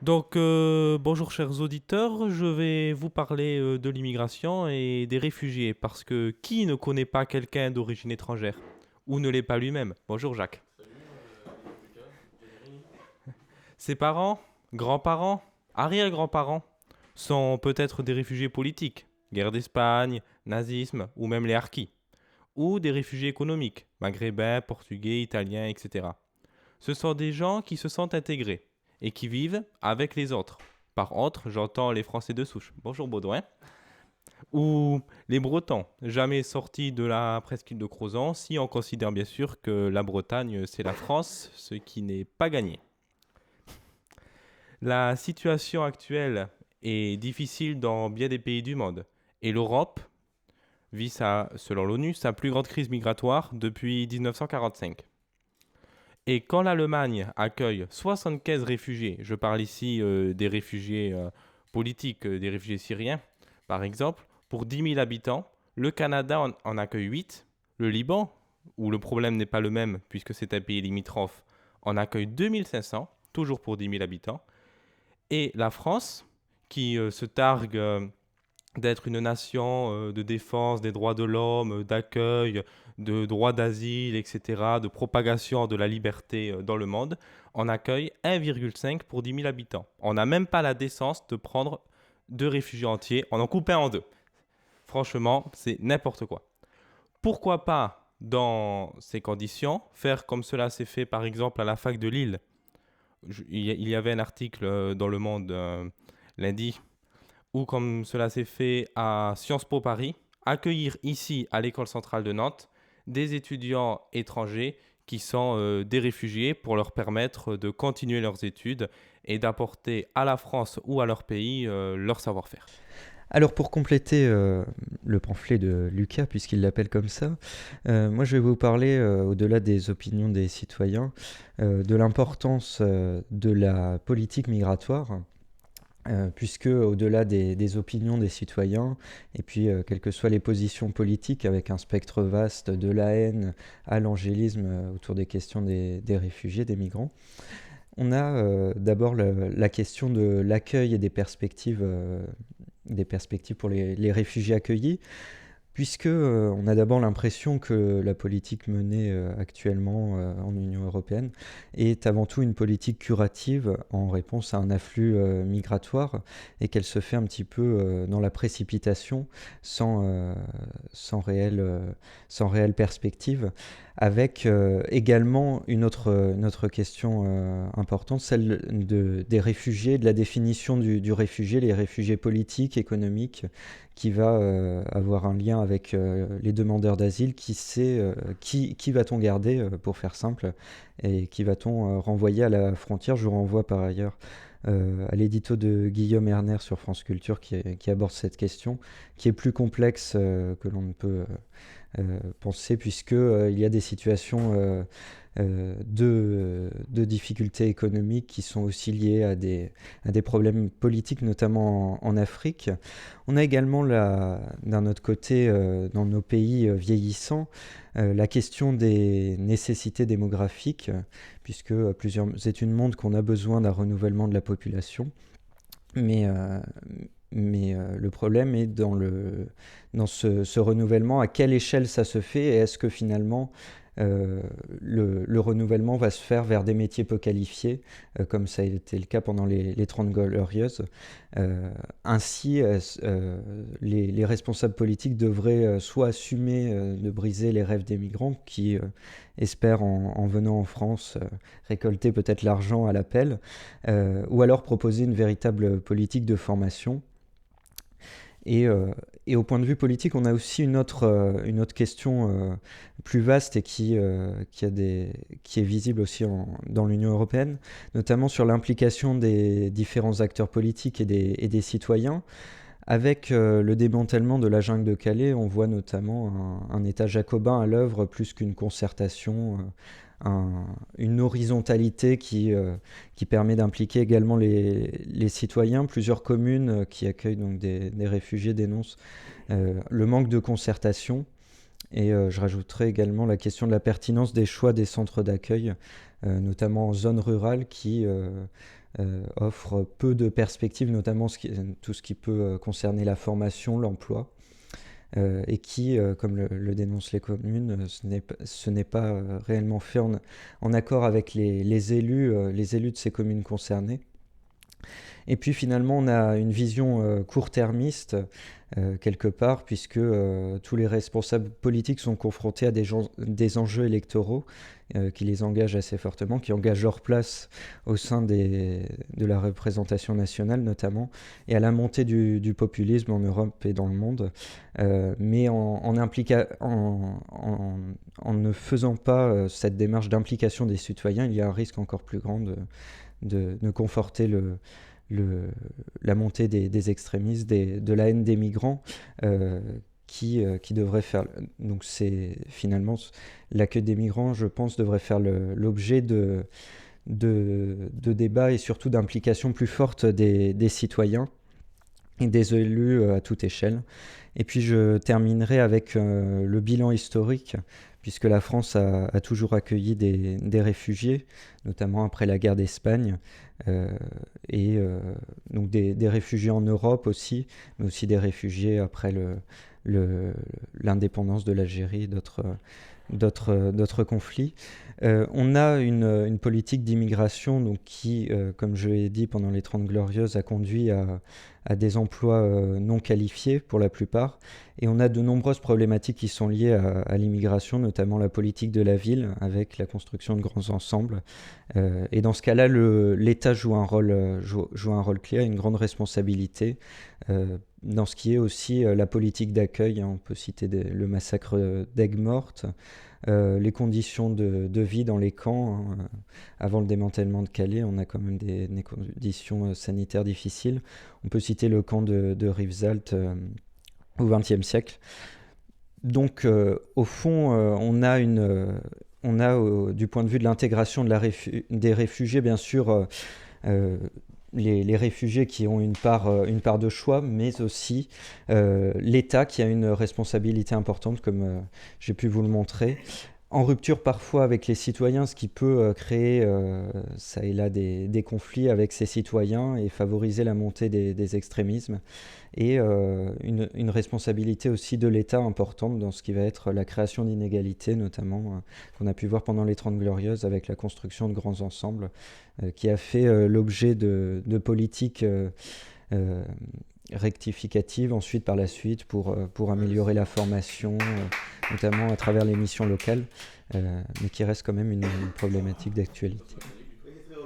Bonjour chers auditeurs, je vais vous parler de l'immigration et des réfugiés, parce que qui ne connaît pas quelqu'un d'origine étrangère ou ne l'est pas lui-même? Bonjour Jacques. Ses parents, grands-parents, arrière-grands-parents sont peut-être des réfugiés politiques, guerre d'Espagne, nazisme ou même les harkis, ou des réfugiés économiques, maghrébins, portugais, italiens, etc. Ce sont des gens qui se sentent intégrés et qui vivent avec les autres. Par autres, j'entends les Français de souche. Bonjour Baudouin. Ou les Bretons, jamais sortis de la presqu'île de Crozon, si on considère bien sûr que la Bretagne c'est la France, ce qui n'est pas gagné. La situation actuelle est difficile dans bien des pays du monde, et l'Europe vit, selon l'ONU, sa plus grande crise migratoire depuis 1945. Et quand l'Allemagne accueille 75 réfugiés, je parle ici des réfugiés politiques, des réfugiés syriens, par exemple, pour 10 000 habitants, le Canada en accueille 8, le Liban, où le problème n'est pas le même puisque c'est un pays limitrophe, en accueille 2500, toujours pour 10 000 habitants, et la France, qui se targue d'être une nation de défense des droits de l'homme, d'accueil, de droits d'asile, etc., de propagation de la liberté dans le monde, on accueille 1,5 pour 10 000 habitants. On n'a même pas la décence de prendre deux réfugiés entiers, on en coupe un en deux. Franchement, c'est n'importe quoi. Pourquoi pas, dans ces conditions, faire comme cela s'est fait par exemple à la fac de Lille? Il y avait un article dans Le Monde lundi ou comme cela s'est fait à Sciences Po Paris, accueillir ici à l'école centrale de Nantes des étudiants étrangers qui sont des réfugiés pour leur permettre de continuer leurs études et d'apporter à la France ou à leur pays leur savoir-faire. Alors pour compléter le pamphlet de Lucas, puisqu'il l'appelle comme ça, moi je vais vous parler, au-delà des opinions des citoyens, de l'importance de la politique migratoire, puisque au-delà des opinions des citoyens, et puis quelles que soient les positions politiques, avec un spectre vaste de la haine à l'angélisme autour des questions des réfugiés, des migrants, on a d'abord la question de l'accueil et des perspectives pour les réfugiés accueillis, puisque on a d'abord l'impression que la politique menée actuellement en Union européenne est avant tout une politique curative en réponse à un afflux migratoire, et qu'elle se fait un petit peu dans la précipitation, sans, euh, sans, réelle, sans réelle perspective, avec également une autre question importante, celle des réfugiés, de la définition du réfugié, les réfugiés politiques, économiques, qui va avoir un lien avec les demandeurs d'asile, qui va-t-on garder, pour faire simple, et qui va-t-on renvoyer à la frontière. Je vous renvoie par ailleurs à l'édito de Guillaume Erner sur France Culture qui aborde cette question, qui est plus complexe que l'on ne peut penser, puisque il y a des situations de difficultés économiques qui sont aussi liées à des problèmes politiques, notamment en Afrique. On a également, d'un autre côté, dans nos pays vieillissants, la question des nécessités démographiques, puisque plusieurs études montrent qu'on a besoin d'un renouvellement de la population. Mais, euh, mais le problème est dans ce renouvellement, à quelle échelle ça se fait, et est-ce que finalement euh, le renouvellement va se faire vers des métiers peu qualifiés, comme ça a été le cas pendant les 30 Glorieuses. Ainsi, les responsables politiques devraient soit assumer de briser les rêves des migrants qui espèrent, en venant en France, récolter peut-être l'argent à l'appel, ou alors proposer une véritable politique de formation. Et, euh, et au point de vue politique, on a aussi une autre question plus vaste, et qui est visible aussi dans l'Union européenne, notamment sur l'implication des différents acteurs politiques et des citoyens. Avec le démantèlement de la jungle de Calais, on voit notamment un État jacobin à l'œuvre, plus qu'une concertation, une horizontalité qui permet d'impliquer également les citoyens. Plusieurs communes qui accueillent donc des réfugiés dénoncent le manque de concertation. Et je rajouterai également la question de la pertinence des choix des centres d'accueil, notamment en zone rurale, qui offre peu de perspectives, notamment tout ce qui peut concerner la formation, l'emploi, et qui, comme le dénoncent les communes, ce n'est pas réellement fait en accord avec les élus de ces communes concernées. Et puis finalement, on a une vision court-termiste, quelque part, puisque tous les responsables politiques sont confrontés à des enjeux électoraux qui les engagent assez fortement, qui engagent leur place au sein de la représentation nationale notamment, et à la montée du populisme en Europe et dans le monde. Mais en ne faisant pas cette démarche d'implication des citoyens, il y a un risque encore plus grand de conforter la montée des extrémistes, de la haine des migrants, qui devrait faire... Donc c'est finalement l'accueil des migrants, je pense, devrait faire l'objet de débats et surtout d'implications plus fortes des citoyens et des élus à toute échelle. Et puis je terminerai avec le bilan historique, puisque la France a toujours accueilli des réfugiés, notamment après la guerre d'Espagne, donc des réfugiés en Europe aussi, mais aussi des réfugiés après l'indépendance de l'Algérie, d'autres conflits. On a une politique d'immigration donc, qui, comme je l'ai dit pendant les 30 Glorieuses, a conduit à des emplois non qualifiés pour la plupart. Et on a de nombreuses problématiques qui sont liées à l'immigration, notamment la politique de la ville avec la construction de grands ensembles. Et dans ce cas-là, l'État joue un rôle clé, a une grande responsabilité. Dans ce qui est aussi la politique d'accueil, on peut citer le massacre d'Aigues-Mortes, les conditions de vie dans les camps. Avant le démantèlement de Calais, on a quand même des conditions sanitaires difficiles. On peut citer le camp de Rivesaltes au XXe siècle. Donc, au fond, on a du point de vue de l'intégration des réfugiés, bien sûr, les réfugiés qui ont une part de choix, mais aussi l'État qui a une responsabilité importante, comme j'ai pu vous le montrer, en rupture parfois avec les citoyens, ce qui peut créer ça et là des conflits avec ces citoyens et favoriser la montée des extrémismes, et une responsabilité aussi de l'État importante dans ce qui va être la création d'inégalités, notamment qu'on a pu voir pendant les 30 Glorieuses avec la construction de grands ensembles, qui a fait l'objet de politiques rectificatives ensuite par la suite pour améliorer la formation, notamment à travers les missions locales, mais qui reste quand même une problématique d'actualité.